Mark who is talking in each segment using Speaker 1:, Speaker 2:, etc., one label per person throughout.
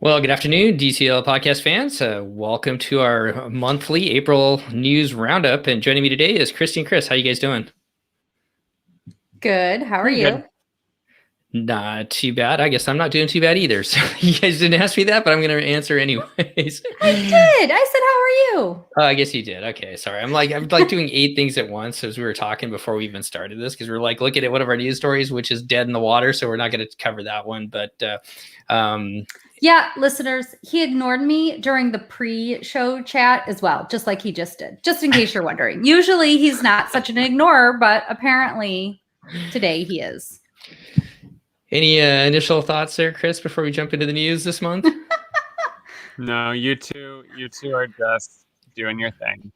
Speaker 1: Well, good afternoon, DCL podcast fans. Welcome to our monthly April news roundup. And joining me today is Christy and Chris. How you guys doing?
Speaker 2: Good. How are
Speaker 3: Pretty
Speaker 2: you?
Speaker 3: good.
Speaker 1: Not too bad. I guess I'm not doing too bad either. So you guys didn't ask me that, but I'm going to answer anyways.
Speaker 2: I did. I said, how are you?
Speaker 1: Oh, I guess you did. Okay, sorry. I'm like doing 8 things at once as we were talking before we even started this because we're like looking at one of our news stories, which is dead in the water. So we're not going to cover that one. But
Speaker 2: Yeah, listeners, he ignored me during the pre-show chat as well, just like he just did, just in case you're wondering. Usually he's not such an ignorer, but apparently today he is.
Speaker 1: any initial thoughts there, Chris, before we jump into the news this month?
Speaker 3: No, you two are just doing your thing.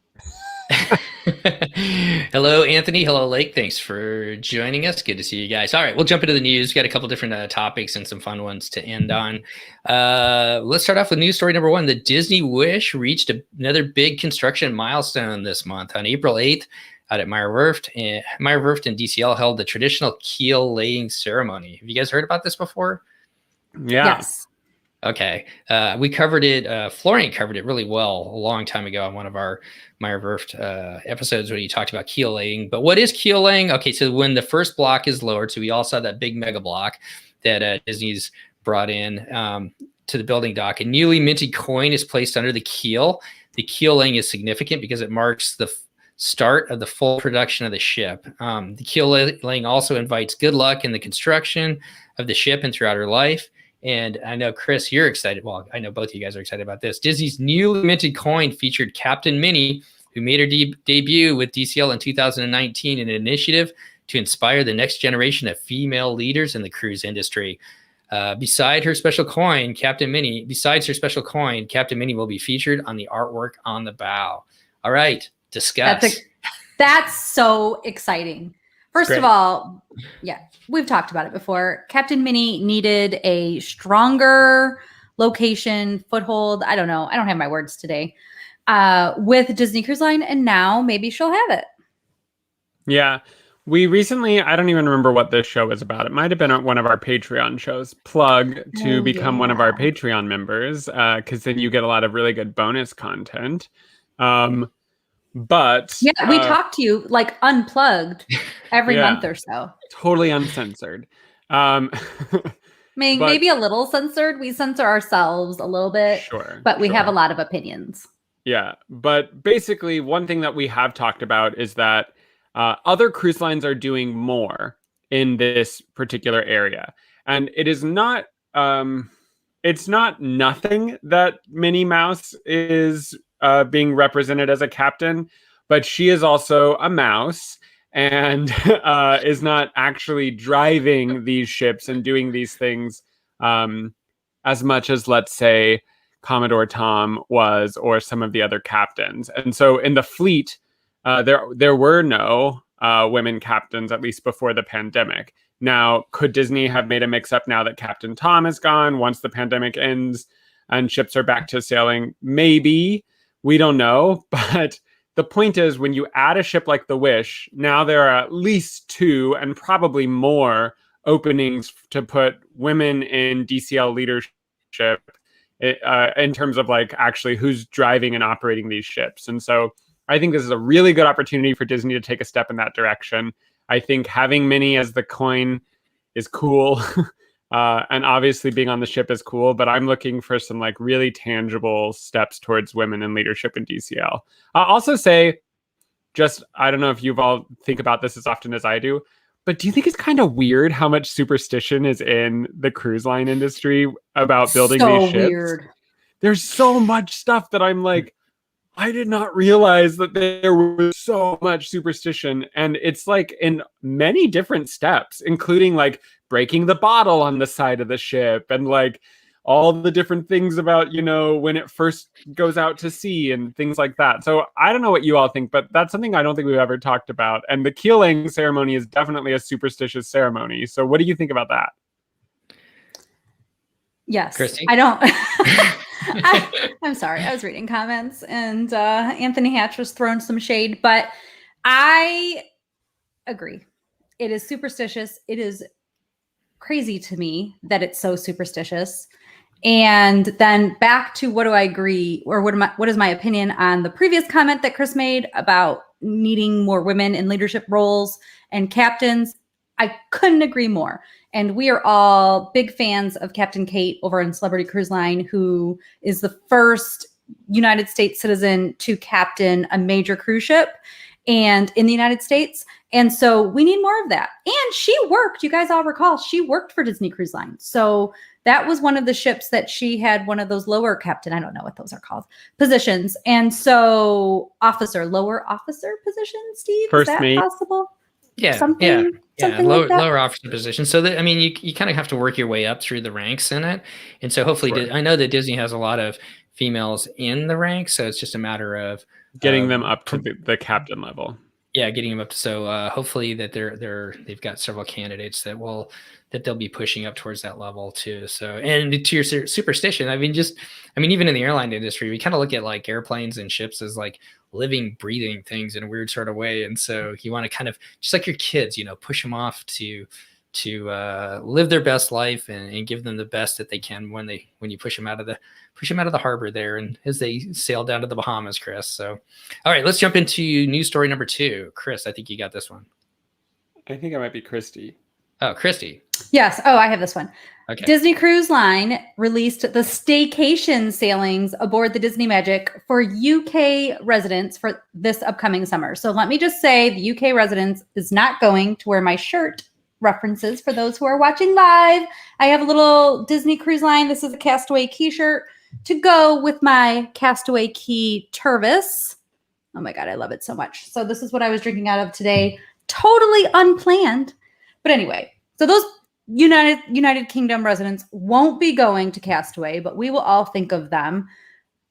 Speaker 1: Hello, Anthony. Hello, Lake. Thanks for joining us. Good to see you guys. All right, we'll jump into the news. We've got a couple different topics and some fun ones to end on. Let's start off with news story number 1. The Disney Wish reached another big construction milestone this month. On April 8th, out at Meyer Werft and DCL held the traditional keel laying ceremony. Have you guys heard about this before?
Speaker 3: Yeah.
Speaker 2: Yes.
Speaker 1: Okay. We covered it. Florian covered it really well a long time ago on one of our Meyer Werft episodes when he talked about keel laying. But what is keel laying? Okay, so when the first block is lowered, so we all saw that big mega block that Disney's brought in to the building dock, a newly minted coin is placed under the keel. The keel laying is significant because it marks the start of the full production of the ship. The keel laying also invites good luck in the construction of the ship and throughout her life. And I know, Chris, you're excited. Well, I know both of you guys are excited about this. Disney's newly minted coin featured Captain Minnie, who made her debut with DCL in 2019 in an initiative to inspire the next generation of female leaders in the cruise industry. Besides her special coin, Captain Minnie will be featured on the artwork on the bow. All right, discuss.
Speaker 2: That's so exciting. First of all, yeah, we've talked about it before. Captain Minnie needed a stronger location, foothold. I don't know. I don't have my words today with Disney Cruise Line. And now maybe she'll have it.
Speaker 3: Yeah. We recently, I don't even remember what this show was about. It might have been one of our Patreon shows. Plug to become one of our Patreon members because then you get a lot of really good bonus content. But
Speaker 2: yeah, we talk to you like unplugged every month or so.
Speaker 3: Totally uncensored.
Speaker 2: Maybe a little censored. We censor ourselves a little bit, but we have a lot of opinions.
Speaker 3: Yeah, but basically one thing that we have talked about is that other cruise lines are doing more in this particular area. And it is not, it's not nothing that Minnie Mouse is being represented as a captain, but she is also a mouse and is not actually driving these ships and doing these things as much as, let's say, Commodore Tom was or some of the other captains. And so in the fleet, there were no women captains, at least before the pandemic. Now, could Disney have made a mix-up now that Captain Tom is gone once the pandemic ends and ships are back to sailing? Maybe. We don't know. But the point is, when you add a ship like the Wish, now there are at least 2 and probably more openings to put women in DCL leadership in terms of like actually who's driving and operating these ships. And so I think this is a really good opportunity for Disney to take a step in that direction. I think having Minnie as the coin is cool. And obviously being on the ship is cool, but I'm looking for some like really tangible steps towards women in leadership in DCL. I'll also say, I don't know if you've all think about this as often as I do, but do you think it's kind of weird how much superstition is in the cruise line industry about building these ships?
Speaker 2: Weird.
Speaker 3: There's so much stuff that I'm like, I did not realize that there was so much superstition. And it's like in many different steps, including like breaking the bottle on the side of the ship and like all the different things about, when it first goes out to sea and things like that. So I don't know what you all think, but that's something I don't think we've ever talked about. And the keeling ceremony is definitely a superstitious ceremony. So what do you think about that?
Speaker 2: Yes.
Speaker 1: Christy?
Speaker 2: I don't. I'm sorry. I was reading comments and Anthony Hatch was throwing some shade, but I agree. It is superstitious. It is crazy to me that it's so superstitious. And then back to what do I agree, or what is my opinion on the previous comment that Chris made about needing more women in leadership roles and captains. I couldn't agree more. And we are all big fans of Captain Kate over in Celebrity Cruise Line, who is the first United States citizen to captain a major cruise ship and in the United States. And so we need more of that. And she worked, you guys all recall, she worked for Disney Cruise Line. So that was one of the ships that she had one of those lower captain, I don't know what those are called, positions. And so lower officer positions, Steve,
Speaker 3: First
Speaker 2: is that
Speaker 3: mate.
Speaker 2: Possible?
Speaker 1: Yeah,
Speaker 2: Something
Speaker 1: lower,
Speaker 2: like that?
Speaker 1: lower officer position. So that, I mean, you kind of have to work your way up through the ranks in it. And so hopefully,
Speaker 3: Sure.
Speaker 1: I know that Disney has a lot of females in the ranks, so it's just a matter of
Speaker 3: getting them up to the captain level.
Speaker 1: Yeah, getting them up. So hopefully that they've got several candidates that they'll be pushing up towards that level too. So, and to your superstition, I mean, even in the airline industry, we kind of look at like airplanes and ships as like living, breathing things in a weird sort of way. And so you want to kind of, just like your kids, push them off to live their best life and give them the best that they can when you push them out of the harbor there, and as they sail down to the Bahamas, Chris. So, all right, let's jump into news story number 2. Chris, I think you got this one.
Speaker 3: I think I might be Christy.
Speaker 1: Oh, Christy.
Speaker 2: Yes. Oh, I have this one.
Speaker 1: Okay.
Speaker 2: Disney Cruise Line released the staycation sailings aboard the Disney Magic for UK residents for this upcoming summer. So let me just say the UK residents is not going to wear my shirt references for those who are watching live. I have a little Disney Cruise Line. This is a Castaway Key shirt to go with my Castaway Key Tervis. Oh my God, I love it so much. So this is what I was drinking out of today. Totally unplanned. But anyway, so those United Kingdom residents won't be going to Castaway, but we will all think of them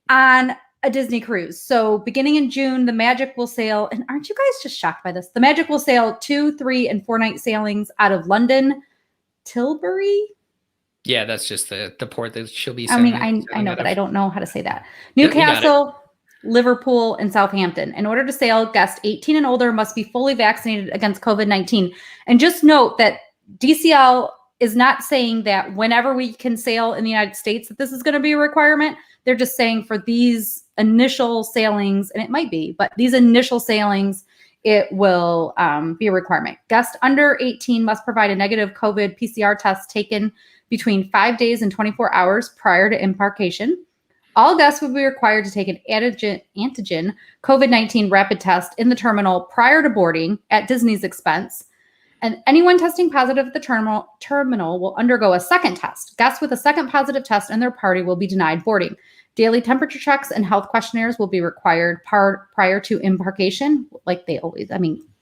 Speaker 2: on a Disney cruise. So beginning in June, the Magic will sail. And aren't you guys just shocked by this? The Magic will sail 2, 3, and 4 night sailings out of London, Tilbury.
Speaker 1: Yeah, that's just the port that she'll be.
Speaker 2: I mean, I know, but I don't know how to say that. Newcastle, Liverpool, and Southampton. In order to sail, guests 18 and older must be fully vaccinated against COVID-19. And just note that DCL is not saying that whenever we can sail in the United States that this is going to be a requirement. They're just saying for these initial sailings, and it might be, but these initial sailings, it will be a requirement. Guests under 18 must provide a negative COVID PCR test taken between 5 days and 24 hours prior to embarkation. All guests will be required to take an antigen COVID-19 rapid test in the terminal prior to boarding at Disney's expense. And anyone testing positive at the terminal will undergo a second test. Guests with a second positive test in their party will be denied boarding. Daily temperature checks and health questionnaires will be required prior to embarkation, like they always,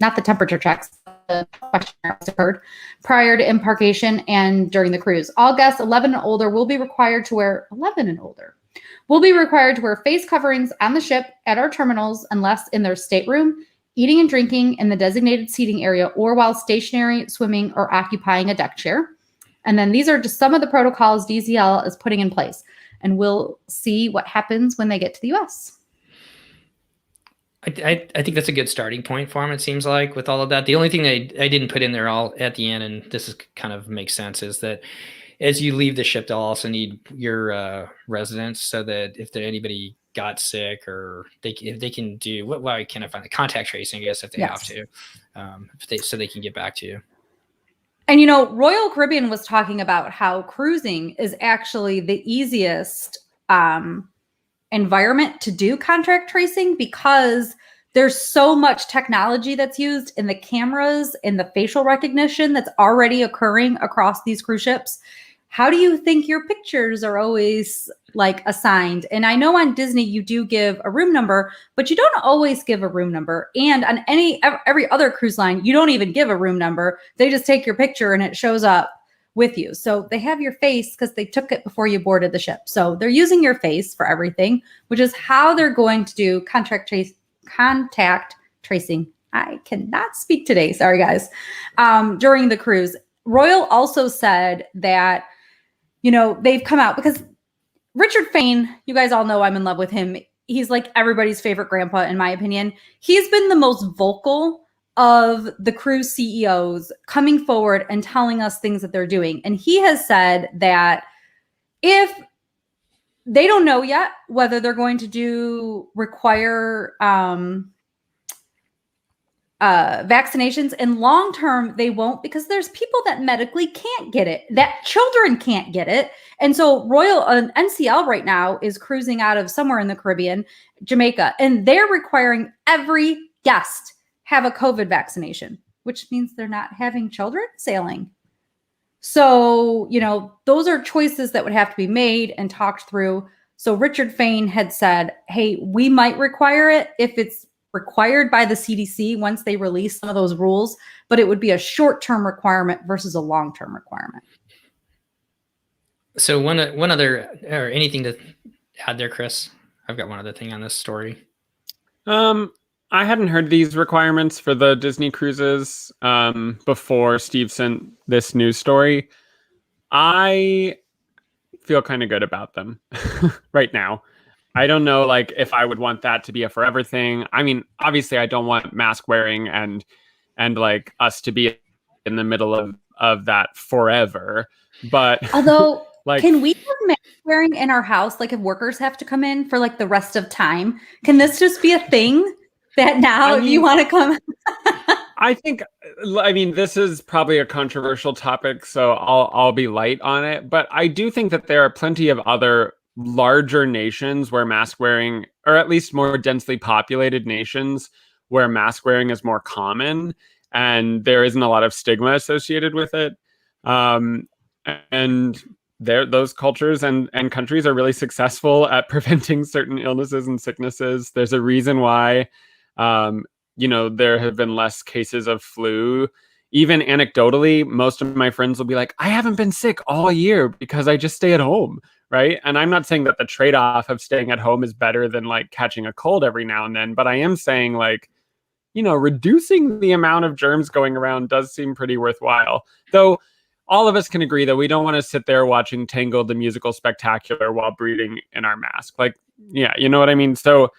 Speaker 2: not the temperature checks, the questionnaires occurred prior to embarkation and during the cruise. All guests 11 and older will be required to wear face coverings on the ship at our terminals unless in their stateroom, eating and drinking in the designated seating area, or while stationary, swimming, or occupying a deck chair. And then these are just some of the protocols DCL is putting in place. And we'll see what happens when they get to the U.S.
Speaker 1: I think that's a good starting point for them, it seems like, with all of that. The only thing I didn't put in there all at the end, and this is kind of makes sense, is that as you leave the ship, they'll also need your residents, so that if anybody got sick, or if they can do why can't I find the contact tracing, I guess, if they have to, so they can get back to you.
Speaker 2: And, Royal Caribbean was talking about how cruising is actually the easiest environment to do contact tracing, because there's so much technology that's used in the cameras and the facial recognition that's already occurring across these cruise ships. How do you think your pictures are always assigned? And I know on Disney you do give a room number, but you don't always give a room number. And on every other cruise line, you don't even give a room number. They just take your picture and it shows up with you. So they have your face because they took it before you boarded the ship. So they're using your face for everything, which is how they're going to do contact tracing. I cannot speak today. Sorry, guys. During the cruise. Royal also said that they've come out because Richard Fain, you guys all know I'm in love with him. He's like everybody's favorite grandpa, in my opinion. He's been the most vocal of the cruise CEOs coming forward and telling us things that they're doing. And he has said that if they don't know yet whether they're going to require vaccinations, and long term they won't, because there's people that medically can't get it, that children can't get it. And so NCL right now is cruising out of somewhere in the Caribbean, Jamaica, and they're requiring every guest have a COVID vaccination, which means they're not having children sailing. So, those are choices that would have to be made and talked through. So Richard Fain had said, hey, we might require it if it's required by the CDC once they release some of those rules, but it would be a short-term requirement versus a long-term requirement.
Speaker 1: So one other, or anything to add there, Chris? I've got one other thing on this story.
Speaker 3: I hadn't heard these requirements for the Disney cruises before Steve sent this news story. I feel kind of good about them right now. I don't know, like, if I would want that to be a forever thing. I mean, obviously, I don't want mask wearing and like us to be in the middle of that forever. But
Speaker 2: although, like, can we have mask wearing in our house? Like, if workers have to come in for like the rest of time, can this just be a thing that now, if you want to come?
Speaker 3: I mean, this is probably a controversial topic, so I'll be light on it. But I do think that there are plenty of other larger nations where mask wearing, or at least more densely populated nations where mask wearing is more common and there isn't a lot of stigma associated with it. And those cultures and countries are really successful at preventing certain illnesses and sicknesses. There's a reason why, there have been less cases of flu. Even anecdotally, most of my friends will be like, I haven't been sick all year because I just stay at home. Right. And I'm not saying that the trade-off of staying at home is better than like catching a cold every now and then, but I am saying, like, reducing the amount of germs going around does seem pretty worthwhile. Though all of us can agree that we don't want to sit there watching Tangled the musical spectacular while breathing in our mask. Like, yeah, you know what I mean? So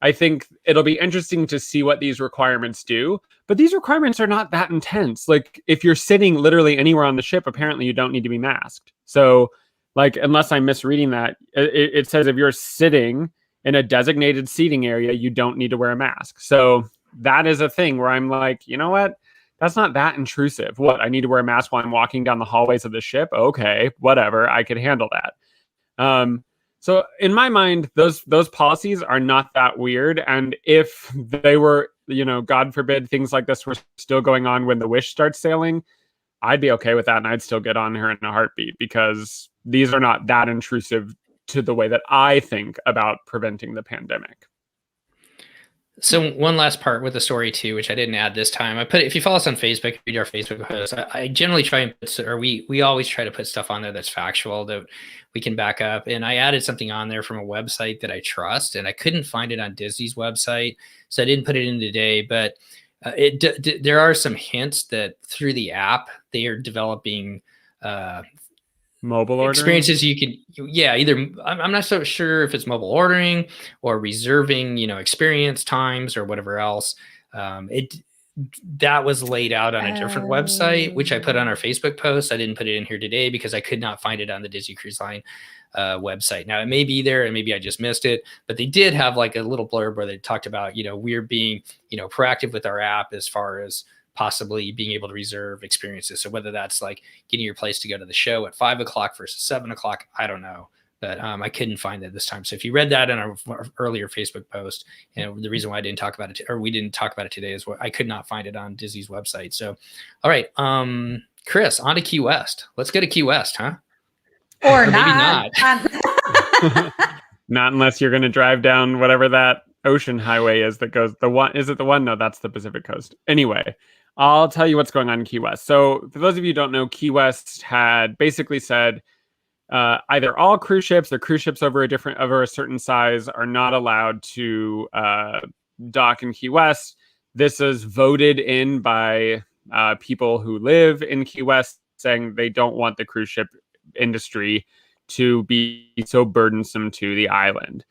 Speaker 3: I think it'll be interesting to see what these requirements do, but these requirements are not that intense. Like, if you're sitting literally anywhere on the ship, apparently you don't need to be masked. So, like, unless I'm misreading that, it says if you're sitting in a designated seating area, you don't need to wear a mask. So that is a thing where I'm like, you know what? That's not that intrusive. What? I need to wear a mask while I'm walking down the hallways of the ship? Okay, whatever. I could handle that. So in my mind, those policies are not that weird. And if they were, God forbid, things like this were still going on when the Wish starts sailing, I'd be okay with that, and I'd still get on her in a heartbeat, because these are not that intrusive to the way that I think about preventing the pandemic.
Speaker 1: So one last part with the story too, which I didn't add this time. I put, if you follow us on Facebook, read our Facebook posts. I generally try and put, or we always try to put stuff on there that's factual, that we can back up. And I added something on there from a website that I trust, and I couldn't find it on Disney's website, so I didn't put it in today. But there are some hints that through the app they are developing
Speaker 3: mobile ordering
Speaker 1: experiences. You can, either, I'm not so sure if it's mobile ordering or reserving, experience times or whatever else. That was laid out on a different website, which I put on our Facebook post. I didn't put it in here today because I could not find it on the Disney Cruise Line website. Now, it may be there and maybe I just missed it, but they did have like a little blurb where they talked about, we're being, proactive with our app as far as possibly being able to reserve experiences. So whether that's like getting your place to go to the show at 5 o'clock versus 7 o'clock, I don't know. But I couldn't find that this time. So if you read that in our earlier Facebook post, and the reason why I didn't talk about it, or we didn't talk about it today, is what I could not find it on Disney's website. So, all right, Chris, on to Key West. Let's go to Key West, huh?
Speaker 2: Or
Speaker 1: maybe
Speaker 2: not.
Speaker 3: Not unless you're going to drive down whatever that ocean highway is that goes the one. Is it the one? No, that's the Pacific Coast. Anyway, I'll tell you what's going on in Key West. So for those of you who don't know, Key West had basically said, either all cruise ships or cruise ships over a certain size are not allowed to dock in Key West. This is voted in by people who live in Key West, saying they don't want the cruise ship industry to be so burdensome to the island.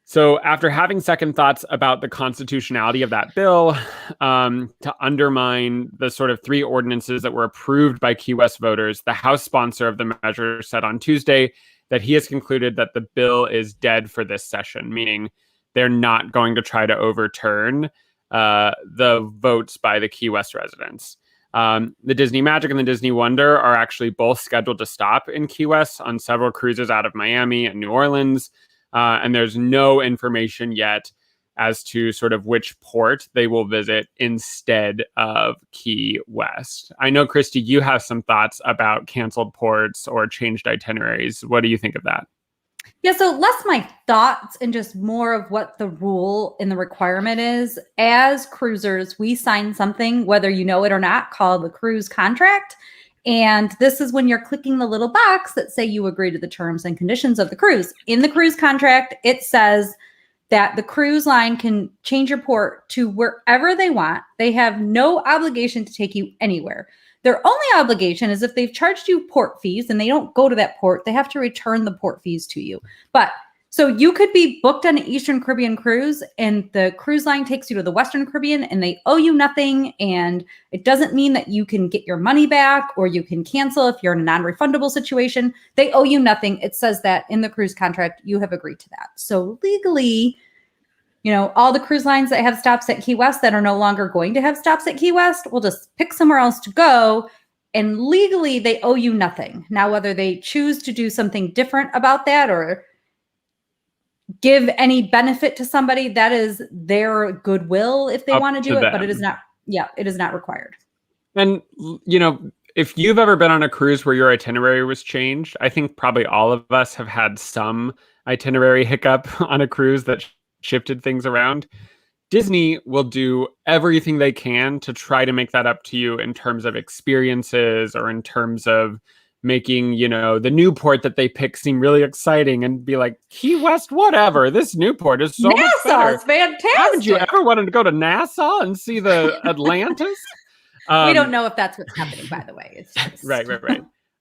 Speaker 3: So after having second thoughts about the constitutionality of that bill, to undermine the sort of 3 ordinances that were approved by Key West voters, the House sponsor of the measure said on Tuesday that he has concluded that the bill is dead for this session, meaning they're not going to try to overturn the votes by the Key West residents. The Disney Magic and the Disney Wonder are actually both scheduled to stop in Key West on several cruises out of Miami and New Orleans. And there's no information yet as to sort of which port they will visit instead of Key West. I know, Christy, you have some thoughts about canceled ports or changed itineraries. What do you think of that?
Speaker 2: Yeah, so less my thoughts and just more of what the rule and the requirement is. As cruisers, we sign something, whether you know it or not, called the cruise contract. And this is when you're clicking the little box that say you agree to the terms and conditions of the cruise. In the cruise contract, it says that the cruise line can change your port to wherever they want. They have no obligation to take you anywhere. Their only obligation is if they've charged you port fees and they don't go to that port, they have to return the port fees to you. But so you could be booked on an Eastern Caribbean cruise and the cruise line takes you to the Western Caribbean and they owe you nothing. And it doesn't mean that you can get your money back or you can cancel if you're in a non-refundable situation. They owe you nothing. It says that in the cruise contract, you have agreed to that. So legally, you know, all the cruise lines that have stops at Key West that are no longer going to have stops at Key West will just pick somewhere else to go. And legally, they owe you nothing. Now, whether they choose to do something different about that or give any benefit to somebody, that is their goodwill if they want to do it, but it is not, it is not required.
Speaker 3: And, you know, if you've ever been on a cruise where your itinerary was changed, I think probably all of us have had some itinerary hiccup on a cruise that shifted things around. Disney will do everything they can to try to make that up to you in terms of experiences or in terms of making, you know, the new port that they pick seem really exciting and be like, Key West, whatever. This new port is so much better.
Speaker 2: Nassau's fantastic.
Speaker 3: Haven't you ever wanted to go to Nassau and see the Atlantis?
Speaker 2: We don't know if that's what's happening, by the way. It's just...
Speaker 3: Right.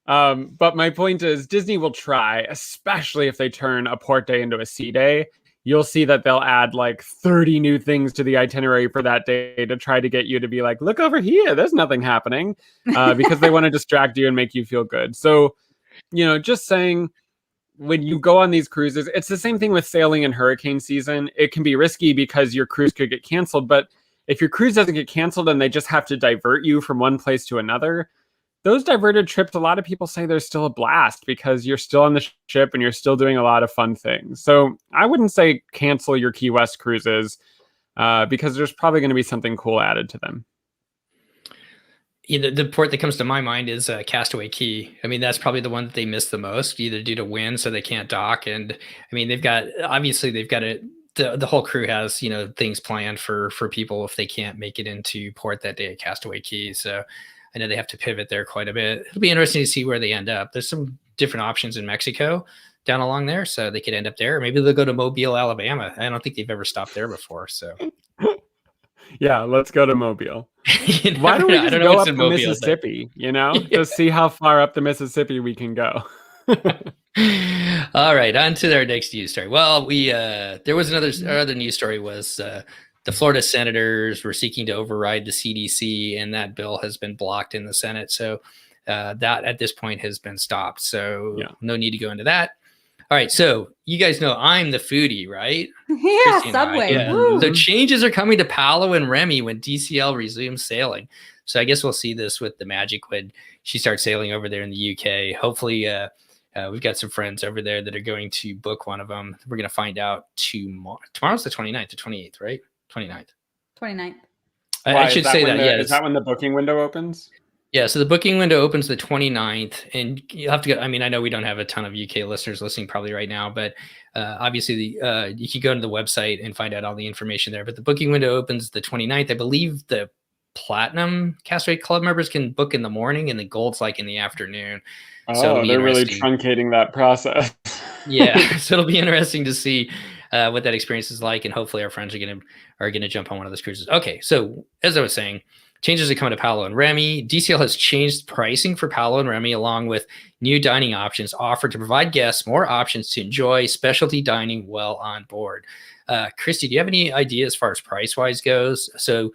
Speaker 3: But my point is Disney will try, especially if they turn a port day into a sea day. You'll see that they'll add like 30 new things to the itinerary for that day to try to get you to be like, look over here, there's nothing happening, because they want to distract you and make you feel good. So, you know, just saying, when you go on these cruises, it's the same thing with sailing in hurricane season. It can be risky because your cruise could get canceled. But if your cruise doesn't get canceled and they just have to divert you from one place to another, those diverted trips, a lot of people say they're still a blast because you're still on the ship and you're still doing a lot of fun things. So I wouldn't say cancel your Key West cruises because there's probably going to be something cool added to them.
Speaker 1: Yeah, the port that comes to my mind is Castaway Cay. I mean, that's probably the one that they miss the most, either due to wind, so they can't dock. And I mean, they've got it. The whole crew has, you know, things planned for people if they can't make it into port that day at Castaway Cay. So I know they have to pivot there quite a bit. It'll be interesting to see where they end up. There's some different options in Mexico down along there, so they could end up there. Maybe they'll go to Mobile, Alabama. I don't think they've ever stopped there before. So,
Speaker 3: yeah, let's go to Mobile. Why don't we just go up the Mississippi? You know, just see how far up the Mississippi we can go.
Speaker 1: All right, on to our next news story. Well, there was our other news story was the Florida senators were seeking to override the CDC, and that bill has been blocked in the Senate. So that at this point has been stopped. So no need to go into that. All right. So you guys know I'm the foodie, right?
Speaker 2: Yeah, Subway.
Speaker 1: Yeah. So changes are coming to Paolo and Remy when DCL resumes sailing. So I guess we'll see this with the Magic when she starts sailing over there in the UK. Hopefully we've got some friends over there that are going to book one of them. We're going to find out tomorrow. Tomorrow's the 29th, the 28th, right? 29th. I should say that.
Speaker 3: Is that when the booking window opens?
Speaker 1: Yeah. So the booking window opens the 29th, and you'll have to go. I mean, I know we don't have a ton of UK listeners listening probably right now, but obviously you can go to the website and find out all the information there. But the booking window opens the 29th. I believe the Platinum Castaway Club members can book in the morning, and the Gold's like in the afternoon.
Speaker 3: So they're really truncating that process.
Speaker 1: Yeah. So it'll be interesting to see what that experience is like, and hopefully our friends are gonna jump on one of those cruises. Okay, so as I was saying, changes are coming to Paolo and Remy. DCL has changed pricing for Paolo and Remy, along with new dining options offered to provide guests more options to enjoy specialty dining while on board. Christy, do you have any idea as far as price-wise goes? So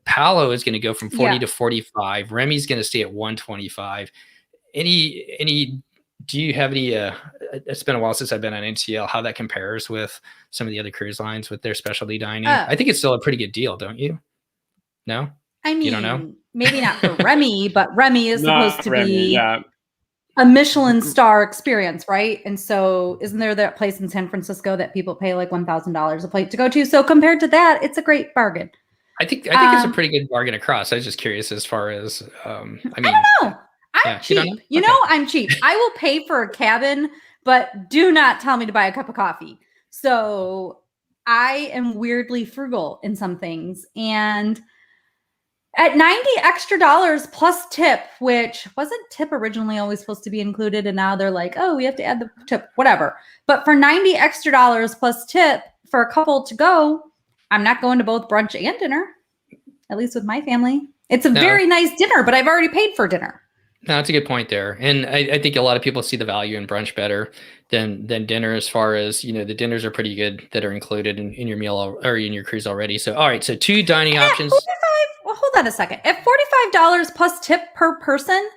Speaker 1: Paolo is going to go from 40 to 45. Remy's going to stay at 125. Any Do you have any? It's been a while since I've been on NCL. How that compares with some of the other cruise lines with their specialty dining? I think it's still a pretty good deal, don't you? No,
Speaker 2: I
Speaker 1: you don't know.
Speaker 2: mean, maybe not for Remy, but Remy is supposed
Speaker 3: Not
Speaker 2: to
Speaker 3: Remy,
Speaker 2: be
Speaker 3: yeah.
Speaker 2: a Michelin star experience, right? And so, isn't there that place in San Francisco that people pay like $1,000 a plate to go to? So compared to that, it's a great bargain.
Speaker 1: I think it's a pretty good bargain across. I was just curious as far as I mean,
Speaker 2: I don't know. I'm cheap. You know, I'm cheap. I will pay for a cabin, but do not tell me to buy a cup of coffee. So I am weirdly frugal in some things. And at $90 extra plus tip, which wasn't tip originally always supposed to be included, and now they're like, oh, we have to add the tip, whatever. But for $90 extra plus tip for a couple to go, I'm not going to both brunch and dinner, at least with my family. It's a very nice dinner, but I've already paid for dinner.
Speaker 1: No, that's a good point there. And I think a lot of people see the value in brunch better than dinner, as far as, the dinners are pretty good that are included in your meal or in your cruise already. So, all right. So 2 dining options.
Speaker 2: Well, hold on a second. At $45 plus tip per person,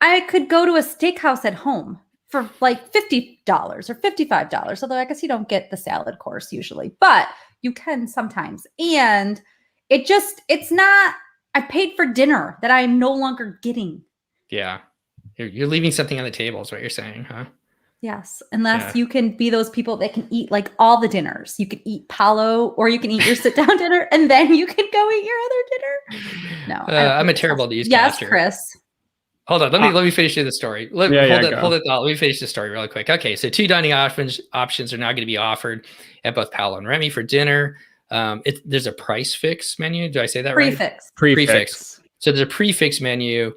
Speaker 2: I could go to a steakhouse at home for like $50 or $55. Although I guess you don't get the salad course usually, but you can sometimes. And it's not, I paid for dinner that I'm no longer getting.
Speaker 1: Yeah. You're leaving something on the table is what you're saying, huh?
Speaker 2: Yes. Unless you can be those people that can eat like all the dinners. You can eat Palo, or you can eat your sit down dinner, and then you can go eat your other dinner. No.
Speaker 1: I'm a terrible newscaster.
Speaker 2: Yes, Chris.
Speaker 1: Hold on. Let me finish the story. Hold it thought. Let me finish the story really quick. Okay. So 2 dining options are now going to be offered at both Palo and Remy for dinner. There's a price fix menu. Do I say that right? Prefix. So there's a prefix menu.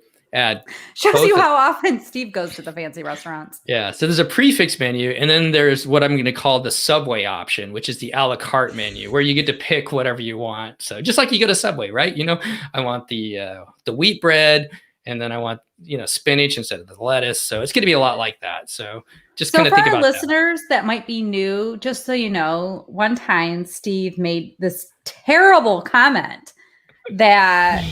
Speaker 2: Shows you how often Steve goes to the fancy restaurants.
Speaker 1: Yeah. So there's a prefix menu, and then there's what I'm going to call the Subway option, which is the a la carte menu, where you get to pick whatever you want. So just like you go to Subway, right? I want the wheat bread, and then I want spinach instead of the lettuce. So it's going to be a lot like that. So just kind of think about
Speaker 2: that. For our listeners that might be new, just so you know, one time Steve made this terrible comment that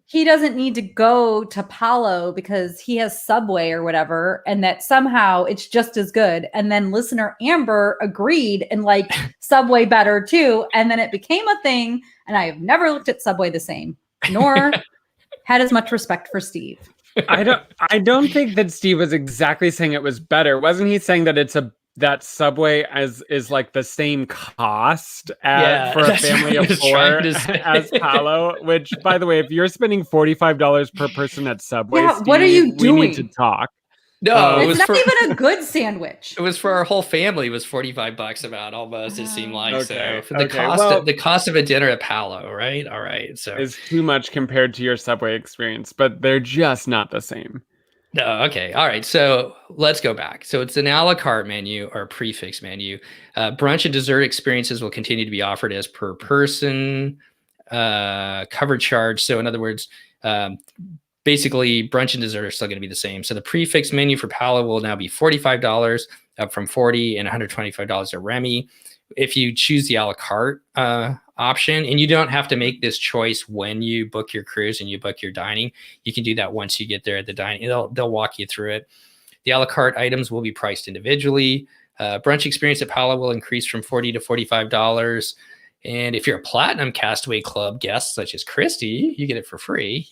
Speaker 2: he doesn't need to go to Palo because he has Subway or whatever, and that somehow it's just as good. And then listener Amber agreed and liked Subway better too. And then it became a thing. And I have never looked at Subway the same, nor had as much respect for Steve.
Speaker 3: I don't think that Steve was exactly saying it was better. Wasn't he saying that that Subway is like the same cost for a family of 4 as Palo? Which, by the way, if you're spending $45 per person at Subway, Steve,
Speaker 2: what are you doing?
Speaker 3: We need to talk.
Speaker 1: No,
Speaker 2: it's not even a good sandwich.
Speaker 1: It was for our whole family. It was $45 about almost. It seemed like
Speaker 3: okay.
Speaker 1: So for the cost of a dinner at Palo, right? All right, so
Speaker 3: is too much compared to your Subway experience, but they're just not the same.
Speaker 1: No, okay, all right. So let's go back. So it's an a la carte menu or prefix menu. Brunch and dessert experiences will continue to be offered as per person cover charge. So in other words, basically, brunch and dessert are still going to be the same. So the prefix menu for Palo will now be $45, up from $40, and $125 at Remy. If you choose the a la carte option, and you don't have to make this choice when you book your cruise and you book your dining, you can do that once you get there at the dining. They'll walk you through it. The a la carte items will be priced individually. Brunch experience at Palo will increase from $40 to $45. And if you're a Platinum Castaway Club guest, such as Christy, you get it for free.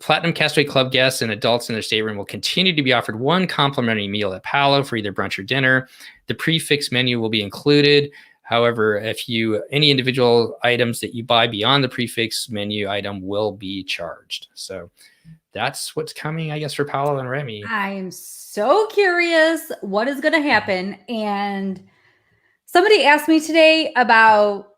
Speaker 1: Platinum Castaway Club guests and adults in their stateroom will continue to be offered 1 complimentary meal at Palo for either brunch or dinner. The prefix menu will be included. However, any individual items that you buy beyond the prefix menu item will be charged. So that's what's coming, I guess, for Palo and Remy.
Speaker 2: I'm so curious what is going to happen. And somebody asked me today about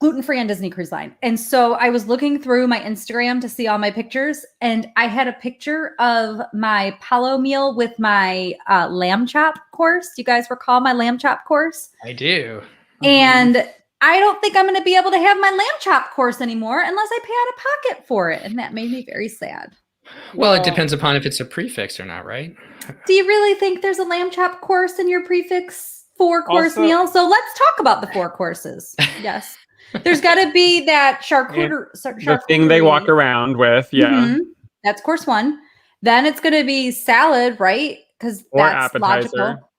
Speaker 2: gluten-free on Disney Cruise Line. And so I was looking through my Instagram to see all my pictures, and I had a picture of my Palo meal with my lamb chop course. Do you guys recall my lamb chop course?
Speaker 1: I do.
Speaker 2: And I don't think I'm going to be able to have my lamb chop course anymore unless I pay out of pocket for it. And that made me very sad.
Speaker 1: Well, it depends upon if it's a prefix or not, right?
Speaker 2: Do you really think there's a lamb chop course in your prefix 4-course meal? So let's talk about the 4 courses. Yes. There's got to be that charcuterie.
Speaker 3: The thing they walk around with. Yeah.
Speaker 2: Mm-hmm. That's course 1. Then it's going to be salad, right? Because that's
Speaker 3: appetizer.
Speaker 2: logical.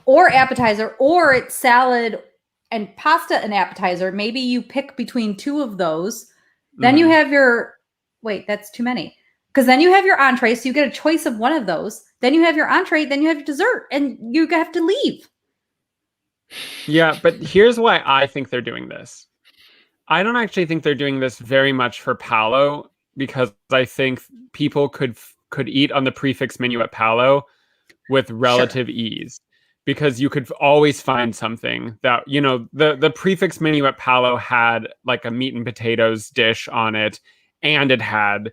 Speaker 2: Or appetizer, or it's salad and pasta and appetizer. Maybe you pick between two of those. Then you have your, wait, that's too many. Because then you have your entree, so you get a choice of one of those. Then you have your entree, then you have your dessert, and you have to leave.
Speaker 3: Yeah, but here's why I think they're doing this. I don't actually think they're doing this very much for Palo, because I think people could eat on the prefix menu at Palo with relative ease, because you could always find something that, you know, the prefix menu at Palo had like a meat and potatoes dish on it, and it had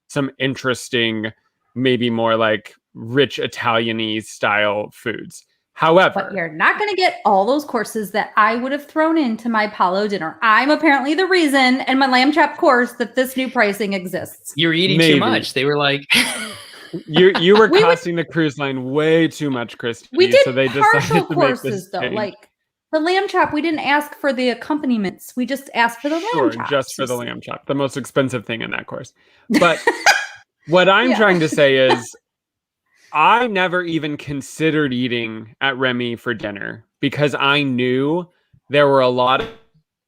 Speaker 3: some interesting, maybe more like rich Italian-y style foods. However,
Speaker 2: but you're not going to get all those courses that I would have thrown into my Palo dinner. I'm apparently the reason in my lamb chop course that this new pricing exists.
Speaker 1: You're eating too much. They were like,
Speaker 3: you were costing the cruise line way too much, Christy.
Speaker 2: We did
Speaker 3: so they
Speaker 2: partial
Speaker 3: to
Speaker 2: courses though, like the lamb chop. We didn't ask for the accompaniments. We just asked for the lamb chop.
Speaker 3: Just for the lamb chop, the most expensive thing in that course. But what I'm trying to say is, I never even considered eating at Remy for dinner, because I knew there were a lot of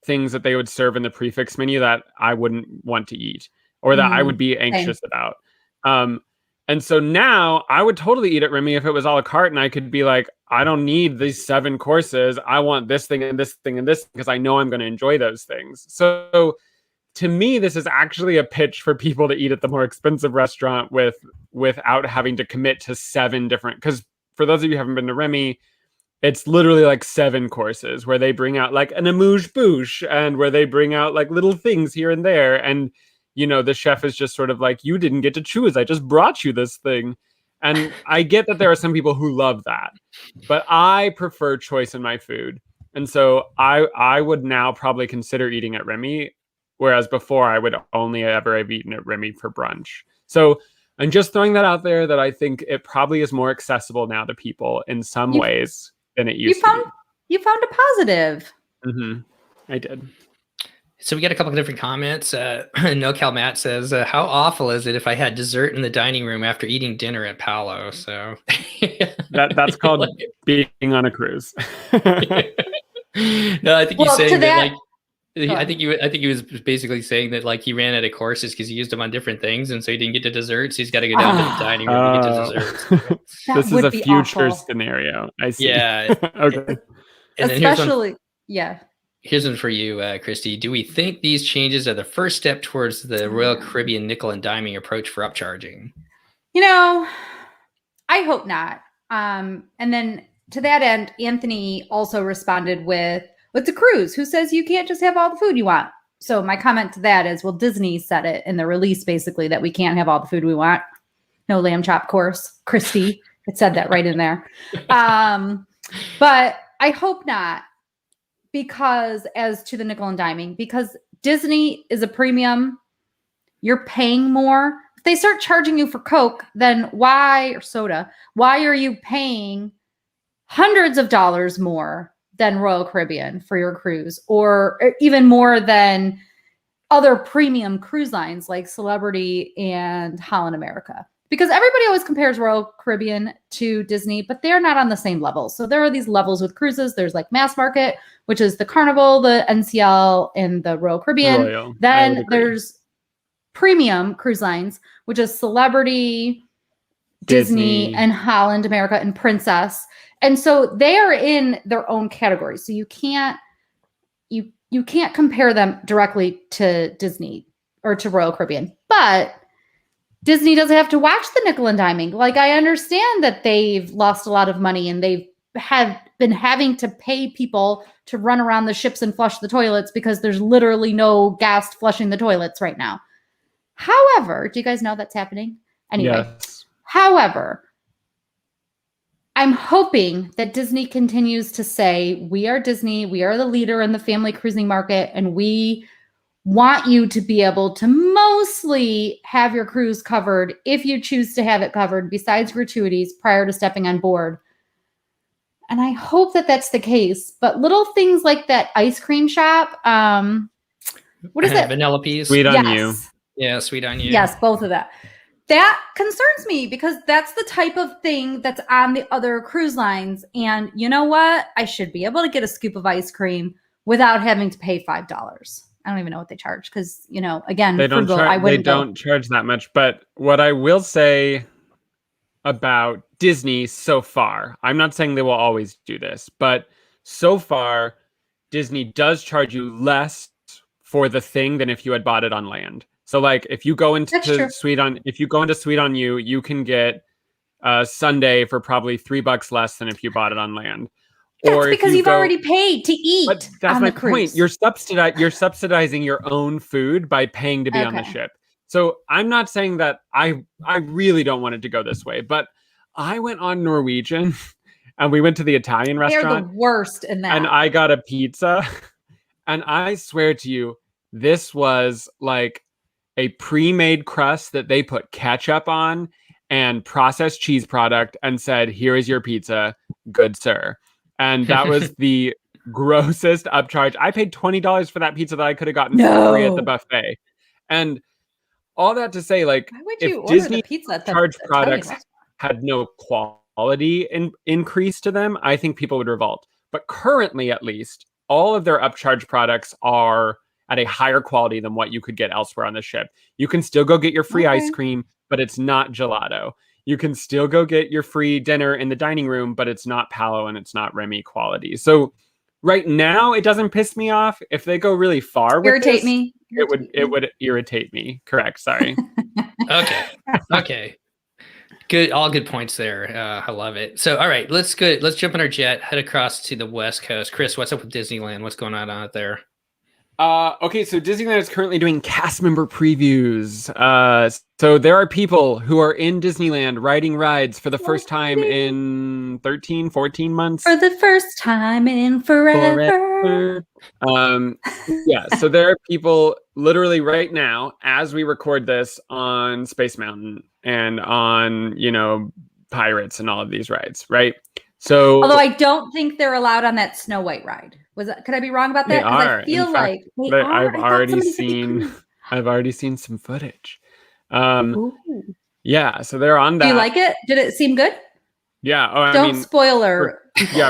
Speaker 3: things that they would serve in the prefix menu that I wouldn't want to eat, or that I would be anxious about. And so now I would totally eat at Remy if it was a la carte, and I could be like, I don't need these 7 courses. I want this thing and this thing and this, because I know I'm going to enjoy those things. So to me, this is actually a pitch for people to eat at the more expensive restaurant without having to commit to 7 different, because for those of you who haven't been to Remy, it's literally like 7 courses where they bring out like an amuse-bouche, and where they bring out like little things here and there. And, you know, the chef is just sort of like, you didn't get to choose. I just brought you this thing. And I get that there are some people who love that, but I prefer choice in my food. And so I would now probably consider eating at Remy, whereas before I would only ever have eaten at Remy for brunch. So I'm just throwing that out there, that I think it probably is more accessible now to people in some ways than it used to be.
Speaker 2: You found a positive.
Speaker 3: I did.
Speaker 1: So we got a couple of different comments. NoCal Matt says, how awful is it if I had dessert in the dining room after eating dinner at Palo? So
Speaker 3: that's called being on a cruise.
Speaker 1: No, I think he's saying that like, I think he was basically saying that like he ran out of courses because he used them on different things, and so he didn't get to desserts. He's got to go down to the dining room to get to desserts.
Speaker 3: This is a future scenario. I see.
Speaker 1: Yeah.
Speaker 3: Okay.
Speaker 1: And
Speaker 2: especially,
Speaker 1: here's one for you, Christy. Do we think these changes are the first step towards the Royal Caribbean nickel and diming approach for upcharging?
Speaker 2: You know, I hope not. And then to that end, Anthony also responded with, "What's a cruise? Who says you can't just have all the food you want?" So my comment to that is, well, Disney said it in the release, basically, that we can't have all the food we want. No lamb chop course. Christy, it said that right in there. But I hope not, because as to the nickel and diming, because Disney is a premium, you're paying more. If they start charging you for Coke, then or soda, why are you paying hundreds of dollars more than Royal Caribbean for your cruise, or even more than other premium cruise lines like Celebrity and Holland America? Because everybody always compares Royal Caribbean to Disney, but they're not on the same level. So there are these levels with cruises. There's like mass market, which is the Carnival, the NCL, and the Royal Caribbean. Then there's premium cruise lines, which is Celebrity, Disney, and Holland America, and Princess. And so they are in their own category. So you can't compare them directly to Disney or to Royal Caribbean. But Disney doesn't have to watch the nickel and diming. Like, I understand that they've lost a lot of money and they've been having to pay people to run around the ships and flush the toilets because there's literally no gas flushing the toilets right now. However, do you guys know that's happening? Anyway,
Speaker 3: yes.
Speaker 2: However, I'm hoping that Disney continues to say, we are Disney, we are the leader in the family cruising market, and we want you to be able to mostly have your cruise covered if you choose to have it covered, besides gratuities, prior to stepping on board. And I hope that that's the case. But little things like that ice cream shop, what is it?
Speaker 1: Vanilla Peas.
Speaker 3: Sweet on you.
Speaker 1: Yeah, Sweet on You.
Speaker 2: Yes, both of that. That concerns me because that's the type of thing that's on the other cruise lines. And you know what? I should be able to get a scoop of ice cream without having to pay $5. I don't even know what they charge because, again,
Speaker 3: They don't
Speaker 2: frugal, I
Speaker 3: they
Speaker 2: wouldn't go.
Speaker 3: don't charge that much. But what I will say about Disney so far, I'm not saying they will always do this, but so far, Disney does charge you less for the thing than if you had bought it on land. So like if you go into Sweet on You, you can get a sundae for probably $3 less than if you bought it on land.
Speaker 2: That's because you've already paid to eat.
Speaker 3: But that's
Speaker 2: on
Speaker 3: my
Speaker 2: the cruise.
Speaker 3: point. You're subsidizing your own food by paying to be on the ship. So I'm not saying that I really don't want it to go this way, but I went on Norwegian and we went to the Italian restaurant.
Speaker 2: They're the worst in that.
Speaker 3: And I got a pizza. And I swear to you, this was like a pre-made crust that they put ketchup on and processed cheese product and said, "Here is your pizza, good sir." And that was the grossest upcharge. I paid $20 for that pizza that I could have gotten for free at the buffet. And all that to say, like, if Disney charge products had no quality increase to them, I think people would revolt. But currently, at least, all of their upcharge products are at a higher quality than what you could get elsewhere on the ship. You can still go get your free ice cream, but it's not gelato. You can still go get your free dinner in the dining room, but it's not Palo and it's not Remy quality. So right now, it doesn't piss me off. If they go really far with this, it would irritate me. Correct. Sorry.
Speaker 1: Okay. Good. All good points there. I love it. So, all right, let's jump in our jet, head across to the West Coast. Chris, what's up with Disneyland? What's going on out there?
Speaker 3: Okay, so Disneyland is currently doing cast member previews. So there are people who are in Disneyland riding rides for the first time in 13, 14 months.
Speaker 2: For the first time in forever.
Speaker 3: Yeah, so there are people literally right now, as we record this, on Space Mountain and on, Pirates and all of these rides, right? So,
Speaker 2: although I don't think they're allowed on that Snow White ride. Could I be wrong about that?
Speaker 3: They are.
Speaker 2: I feel
Speaker 3: in
Speaker 2: like
Speaker 3: fact,
Speaker 2: they are.
Speaker 3: I've already seen some footage. Yeah, so they're on that.
Speaker 2: Do you like it? Did it seem good?
Speaker 3: Yeah.
Speaker 2: Don't spoiler.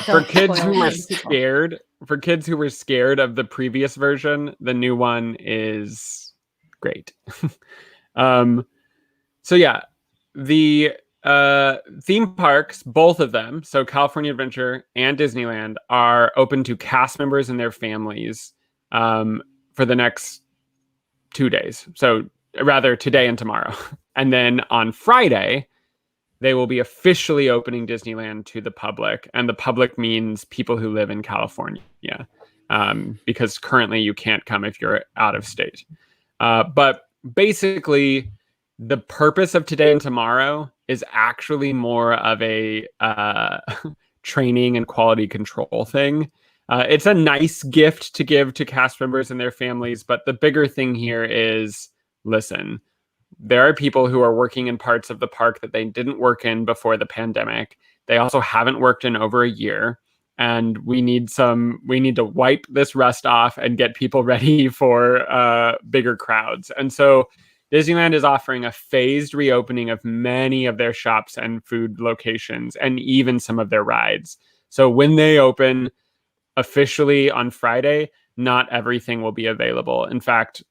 Speaker 3: For kids who were scared, of the previous version, the new one is great. So yeah, the theme parks, both of them, so California Adventure and Disneyland, are open to cast members and their families for the next 2 days. So rather today and tomorrow. And then on Friday, they will be officially opening Disneyland to the public. And the public means people who live in California, because currently you can't come if you're out of state. But basically, the purpose of today and tomorrow is actually more of a training and quality control thing. It's a nice gift to give to cast members and their families, but the bigger thing here is, listen, there are people who are working in parts of the park that they didn't work in before the pandemic. They also haven't worked in over a year, and we need to wipe this rust off and get people ready for bigger crowds. And so Disneyland is offering a phased reopening of many of their shops and food locations, and even some of their rides. So when they open officially on Friday, not everything will be available. In fact,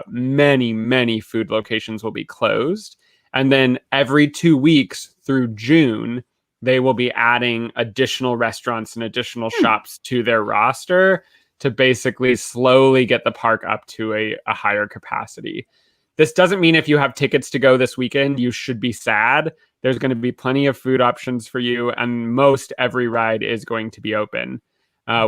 Speaker 3: many food locations will be closed. And then every 2 weeks through June, they will be adding additional restaurants and additional shops to their roster to basically slowly get the park up to a higher capacity. This doesn't mean if you have tickets to go this weekend, you should be sad. There's going to be plenty of food options for you, and most every ride is going to be open,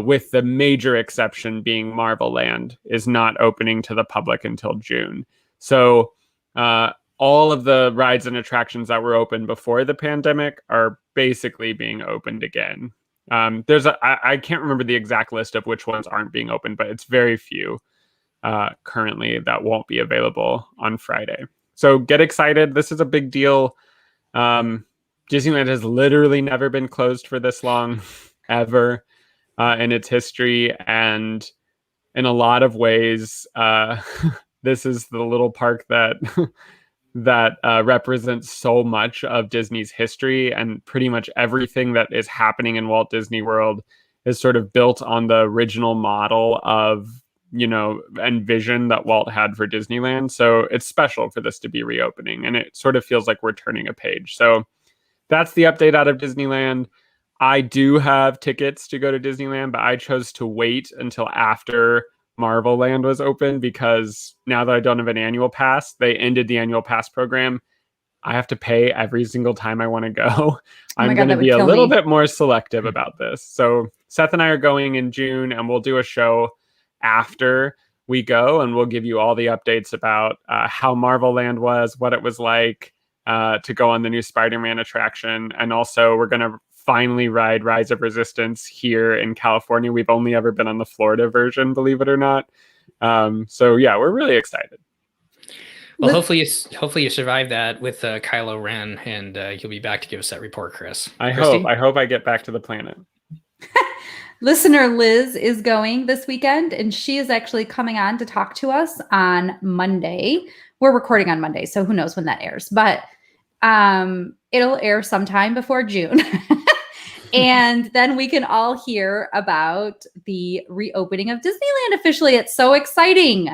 Speaker 3: with the major exception being Marvel Land is not opening to the public until June. So all of the rides and attractions that were open before the pandemic are basically being opened again. I can't remember the exact list of which ones aren't being opened, but it's very few currently that won't be available on Friday. So get excited. This is a big deal. Disneyland has literally never been closed for this long ever in its history. And in a lot of ways, this is the little park that that represents so much of Disney's history, and pretty much everything that is happening in Walt Disney World is sort of built on the original model of, and vision that Walt had for Disneyland. So it's special for this to be reopening, and it sort of feels like we're turning a page. So that's the update out of Disneyland. I do have tickets to go to Disneyland, but I chose to wait until after Marvel Land was open, because now that I don't have an annual pass, they ended the annual pass program. I have to pay every single time I want to go. I'm going to be a little bit more selective about this. So Seth and I are going in June, and we'll do a show after we go, and we'll give you all the updates about how Marvel Land was, what it was like to go on the new Spider-Man attraction. And also we're going to finally ride Rise of Resistance here in California. We've only ever been on the Florida version, believe it or not. So yeah, we're really excited.
Speaker 1: Well, hopefully you survive that with Kylo Ren, and you'll be back to give us that report, Chris.
Speaker 3: I hope I get back to the planet.
Speaker 2: Listener Liz is going this weekend, and she is actually coming on to talk to us on Monday. We're recording on Monday, so who knows when that airs, but it'll air sometime before June. And then we can all hear about the reopening of Disneyland officially. It's so exciting.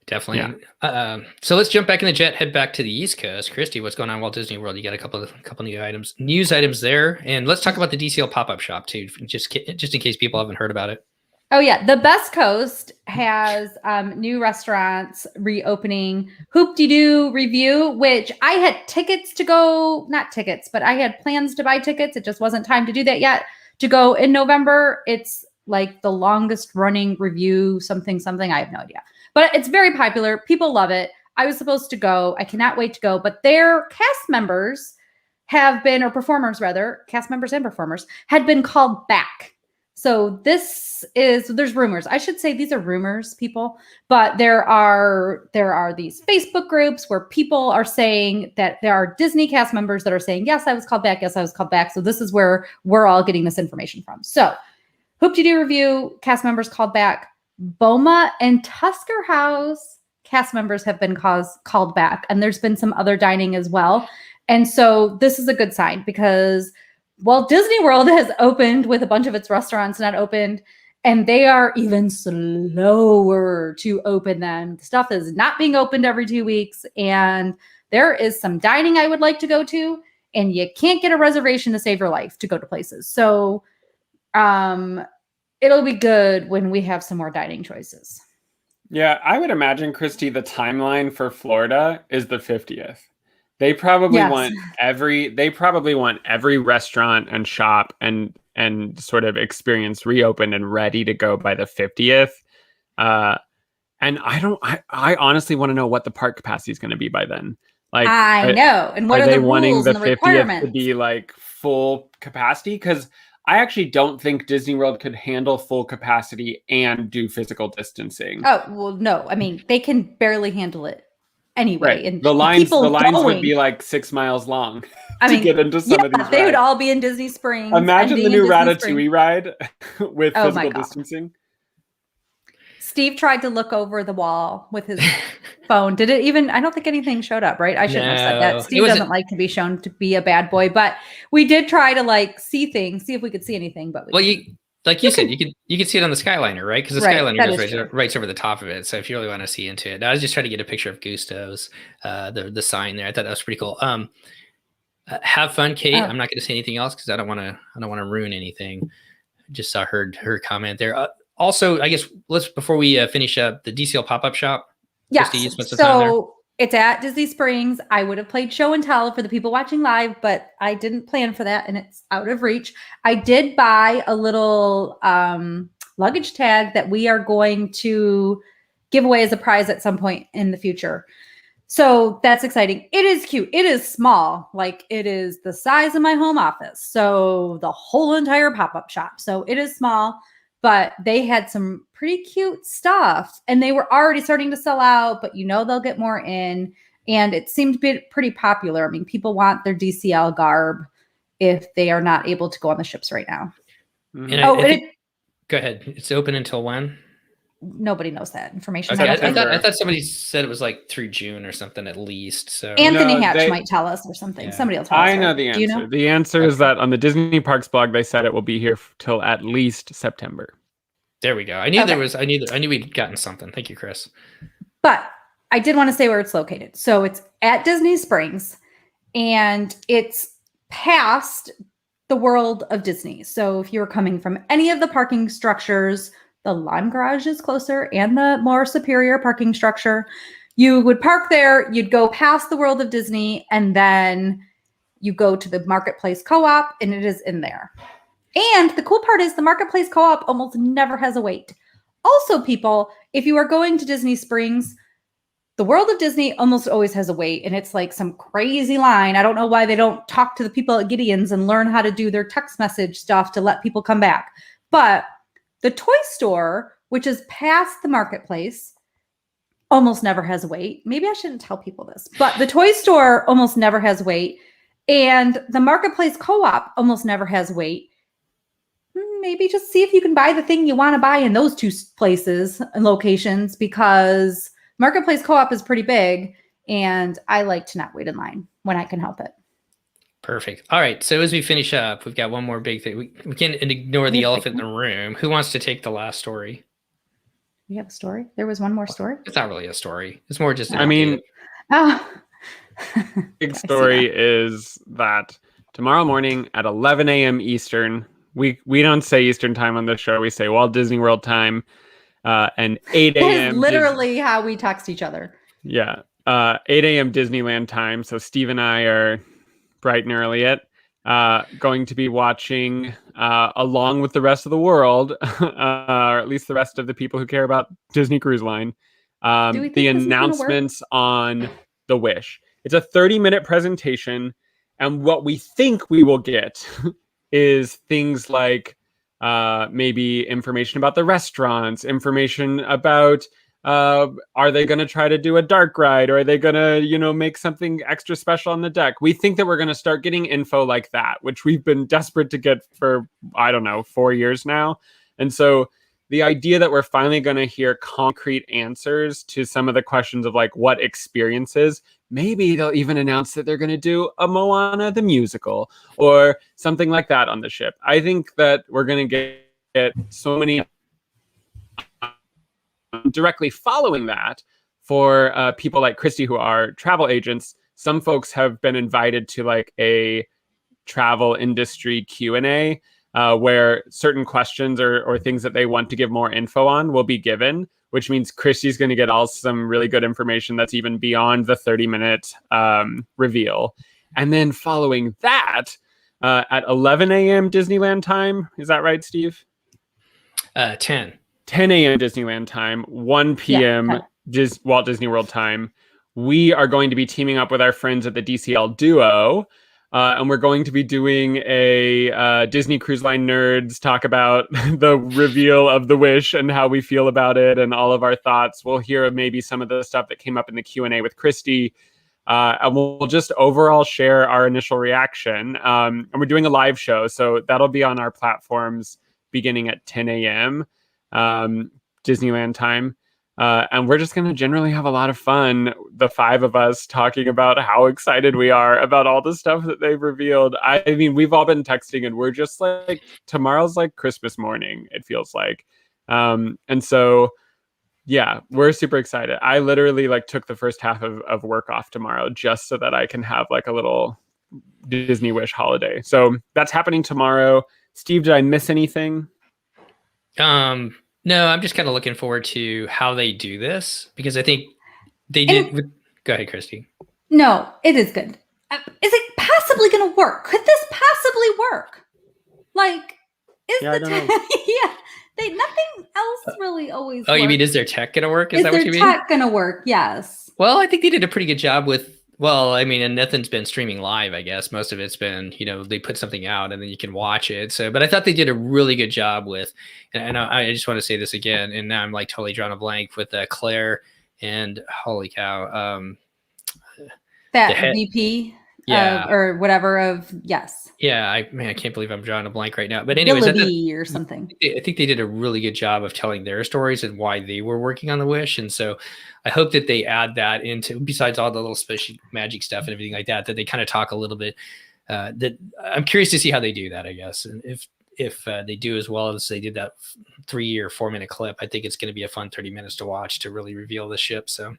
Speaker 1: Definitely. Yeah. So let's jump back in the jet, head back to the East Coast. Christy, what's going on in Walt Disney World? You got a couple news items there, and let's talk about the DCL pop-up shop too, just in case people haven't heard about it.
Speaker 2: Oh yeah, the Best Coast has new restaurants reopening. Hoop-de-doo review, which I had tickets to go, not tickets, but I had plans to buy tickets. It just wasn't time to do that yet. To go in November, it's like the longest running review, something. I have no idea. But it's very popular. People love it. I was supposed to go. I cannot wait to go. But their cast members have been, or performers rather, cast members and performers, had been called back. So there's rumors. I should say these are rumors, people. But there are these Facebook groups where people are saying that there are Disney cast members that are saying, yes, I was called back. Yes, I was called back. So this is where we're all getting this information from. So Hoop-de-doo review, cast members called back. Boma and Tusker House cast members have been called back, and there's been some other dining as well. And so this is a good sign, because Walt Disney World has opened with a bunch of its restaurants not opened, and they are even slower to open them. Stuff is not being opened every 2 weeks, and there is some dining I would like to go to, and you can't get a reservation to save your life to go to places. So it'll be good when we have some more dining choices.
Speaker 3: Yeah, I would imagine, Christy, the timeline for Florida is the 50th. They probably want every restaurant and shop and sort of experience reopened and ready to go by the 50th. And I honestly want to know what the park capacity is going to be by then. Like,
Speaker 2: I know. And what are the rules and the requirements?
Speaker 3: To be like full capacity? Because I actually don't think Disney World could handle full capacity and do physical distancing.
Speaker 2: Oh, well, no. I mean, they can barely handle it anyway.
Speaker 3: Right.
Speaker 2: And
Speaker 3: the lines would be like 6 miles long get into some of these rides.
Speaker 2: They would all be in Disney Springs.
Speaker 3: Imagine the new Ratatouille ride with physical distancing.
Speaker 2: Steve tried to look over the wall with his phone. Did it even? I don't think anything showed up, right? I shouldn't have said that. Steve doesn't like to be shown to be a bad boy, but we did try to see things, see if we could see anything. But
Speaker 1: you said, you could see it on the Skyliner, right? Because the Skyliner goes right over the top of it. So if you really want to see into it, I was just trying to get a picture of Gusto's, the sign there. I thought that was pretty cool. Have fun, Kate. I'm not going to say anything else because I don't want to ruin anything. Just saw her comment there. Also, I guess before we finish up the DCL pop-up shop.
Speaker 2: Yes. So it's at Disney Springs. I would have played show and tell for the people watching live, but I didn't plan for that, and it's out of reach. I did buy a little luggage tag that we are going to give away as a prize at some point in the future. So that's exciting. It is cute. It is small. Like, it is the size of my home office. So the whole entire pop-up shop. So it is small. But they had some pretty cute stuff, and they were already starting to sell out, but they'll get more in, and it seemed to be pretty popular. I mean, people want their DCL garb if they are not able to go on the ships right now.
Speaker 1: Go ahead. It's open until when?
Speaker 2: nobody knows that information.
Speaker 1: Okay,
Speaker 2: That
Speaker 1: I thought somebody said it was like through June or something at least. So
Speaker 2: Anthony
Speaker 3: No,
Speaker 2: Hatch might tell us or something.
Speaker 1: Yeah.
Speaker 2: Somebody will tell us.
Speaker 3: I know
Speaker 2: right?
Speaker 3: the
Speaker 2: Do you
Speaker 3: answer.
Speaker 2: know?
Speaker 3: The answer is
Speaker 1: Okay.
Speaker 3: that on the Disney Parks blog, they said it will be here till at least September.
Speaker 1: There we go. I knew
Speaker 2: Okay.
Speaker 1: I knew we'd gotten something. Thank you, Chris.
Speaker 2: But I did want to say where it's located. So it's at Disney Springs, and it's past the World of Disney. So if you're coming from any of the parking structures, the Lime Garage is closer and the more superior parking structure. You would park there, you'd go past the World of Disney, and then you go to the Marketplace Co-op, and it is in there. And the cool part is the Marketplace Co-op almost never has a wait. Also, people, if you are going to Disney Springs, the World of Disney almost always has a wait, and it's like some crazy line. I don't know why they don't talk to the people at Gideon's and learn how to do their text message stuff to let people come back. But the toy store, which is past the Marketplace, almost never has a wait. Maybe I shouldn't tell people this, but the toy store almost never has a wait, and the Marketplace Co-op almost never has a wait. Maybe just see if you can buy the thing you want to buy in those two places and locations, because Marketplace Co-op is pretty big, and I like to not wait in line when I can help it.
Speaker 1: Perfect. All right. So as we finish up, we've got one more big thing. We can't ignore the elephant in the room. Who wants to take the last story?
Speaker 2: You have a story? There was one more story?
Speaker 1: It's not really a story. It's more just an
Speaker 3: I mean, big story is that tomorrow morning at 11 a.m. Eastern, we don't say Eastern time on this show. We say Walt Disney World time, and 8 a.m.
Speaker 2: That is literally how we text each other.
Speaker 3: Yeah. 8 a.m. Disneyland time. So Steve and I are bright and early going to be watching along with the rest of the world, or at least the rest of the people who care about Disney Cruise Line, the announcements on the Wish. It's a 30-minute presentation, and what we think we will get is things like maybe information about the restaurants, information about are they going to try to do a dark ride, or are they going to, make something extra special on the deck? We think that we're going to start getting info like that, which we've been desperate to get for, 4 years now. And so the idea that we're finally going to hear concrete answers to some of the questions of like what experiences, maybe they'll even announce that they're going to do a Moana the musical or something like that on the ship. I think that we're going to get so many directly following that for people like Christy who are travel agents. Some folks have been invited to like a travel industry Q&A where certain questions or things that they want to give more info on will be given, which means Christy's going to get some really good information that's even beyond the 30-minute reveal. And then following that, at 11 a.m. Disneyland time, is that right, Steve?
Speaker 1: 10
Speaker 3: a.m. Disneyland time, 1 p.m. Walt Disney World time, we are going to be teaming up with our friends at the DCL Duo, and we're going to be doing a Disney Cruise Line Nerds talk about the reveal of the Wish and how we feel about it and all of our thoughts. We'll hear maybe some of the stuff that came up in the Q&A with Christy, and we'll just overall share our initial reaction. And we're doing a live show, so that'll be on our platforms beginning at 10 a.m. Disneyland time. And we're just going to generally have a lot of fun, the five of us, talking about how excited we are about all the stuff that they've revealed. I mean, we've all been texting and we're just like, tomorrow's like Christmas morning, it feels like. And so, yeah, we're super excited. I literally like took the first half of work off tomorrow just so that I can have like a little Disney Wish holiday. So that's happening tomorrow. Steve, did I miss anything?
Speaker 1: No, I'm just kind of looking forward to how they do this, because I think they did. Go ahead, Christy.
Speaker 2: No, it is good. Is it possibly going to work? Could this possibly work? Like,
Speaker 3: I don't know.
Speaker 2: nothing else really always
Speaker 1: Oh,
Speaker 2: works.
Speaker 1: you mean, is their tech going to work? Is that what you mean?
Speaker 2: Is their tech going to work? Yes.
Speaker 1: Well, I think they did a pretty good job with, and nothing's been streaming live, I guess. Most of it's been, they put something out and then you can watch it. So, but I thought they did a really good job with, and I just want to say this again, and now I'm like totally drawing a blank with Claire and holy cow.
Speaker 2: That VP.
Speaker 1: Yeah.
Speaker 2: or whatever of yes.
Speaker 1: Yeah, I can't believe I'm drawing a blank right now. But anyways,
Speaker 2: Ability or something.
Speaker 1: I think they did a really good job of telling their stories and why they were working on the Wish. And so I hope that they add that into, besides all the little special magic stuff and everything like that, that they kind of talk a little bit. That I'm curious to see how they do that, I guess. And if they do as well as they did that 3 or 4 minute clip, I think it's going to be a fun 30 minutes to watch to really reveal the ship. So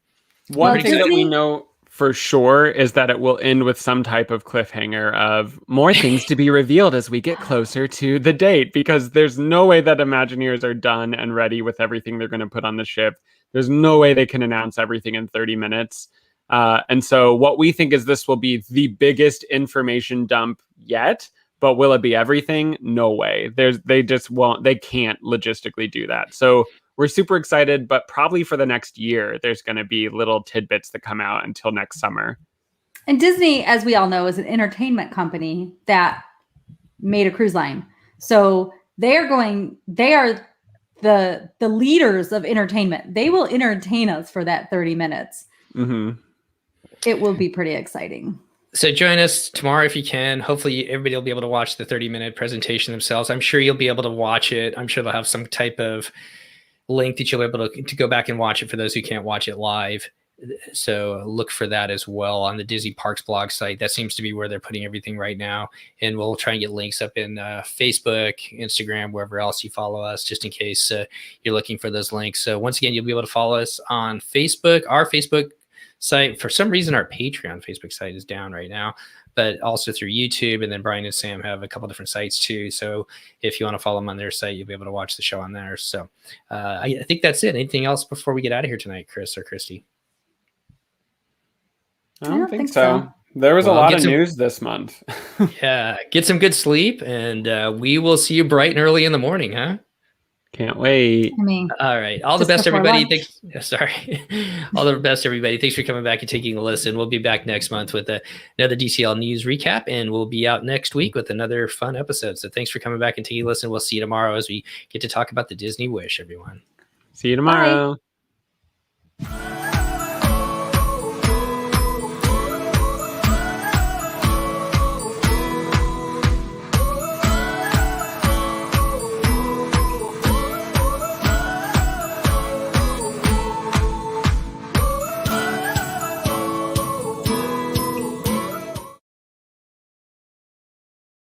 Speaker 3: one thing that we know for sure is that it will end with some type of cliffhanger of more things to be revealed as we get closer to the date, because there's no way that Imagineers are done and ready with everything they're going to put on the ship. There's no way they can announce everything in 30 minutes. And so what we think is this will be the biggest information dump yet, but will it be everything? No way. They just won't, they can't logistically do that. So we're super excited, but probably for the next year, there's going to be little tidbits that come out until next summer.
Speaker 2: And Disney, as we all know, is an entertainment company that made a cruise line. So they are the leaders of entertainment. They will entertain us for that 30 minutes.
Speaker 3: Mm-hmm.
Speaker 2: It will be pretty exciting.
Speaker 1: So join us tomorrow if you can. Hopefully everybody will be able to watch the 30-minute presentation themselves. I'm sure you'll be able to watch it. I'm sure they'll have some type of link that you'll be able to go back and watch it for those who can't watch it live. So look for that as well on the Disney Parks blog site. That seems to be where they're putting everything right now. And we'll try and get links up in Facebook, Instagram, wherever else you follow us, just in case you're looking for those links. So once again, you'll be able to follow us on Facebook, our Facebook site. For some reason, our Patreon Facebook site is down right now, but also through YouTube. And then Brian and Sam have a couple different sites too. So if you want to follow them on their site, you'll be able to watch the show on there. So I think that's it. Anything else before we get out of here tonight, Chris or Christy?
Speaker 3: I don't think so. There was a lot of news this month.
Speaker 1: Yeah, get some good sleep, and we will see you bright and early in the morning, huh?
Speaker 3: Can't wait.
Speaker 1: All right. All the best, everybody. All the best, everybody. Thanks for coming back and taking a listen. We'll be back next month with another DCL news recap, and we'll be out next week with another fun episode. So thanks for coming back and taking a listen. We'll see you tomorrow as we get to talk about the Disney Wish, everyone.
Speaker 3: See you tomorrow.
Speaker 2: Bye.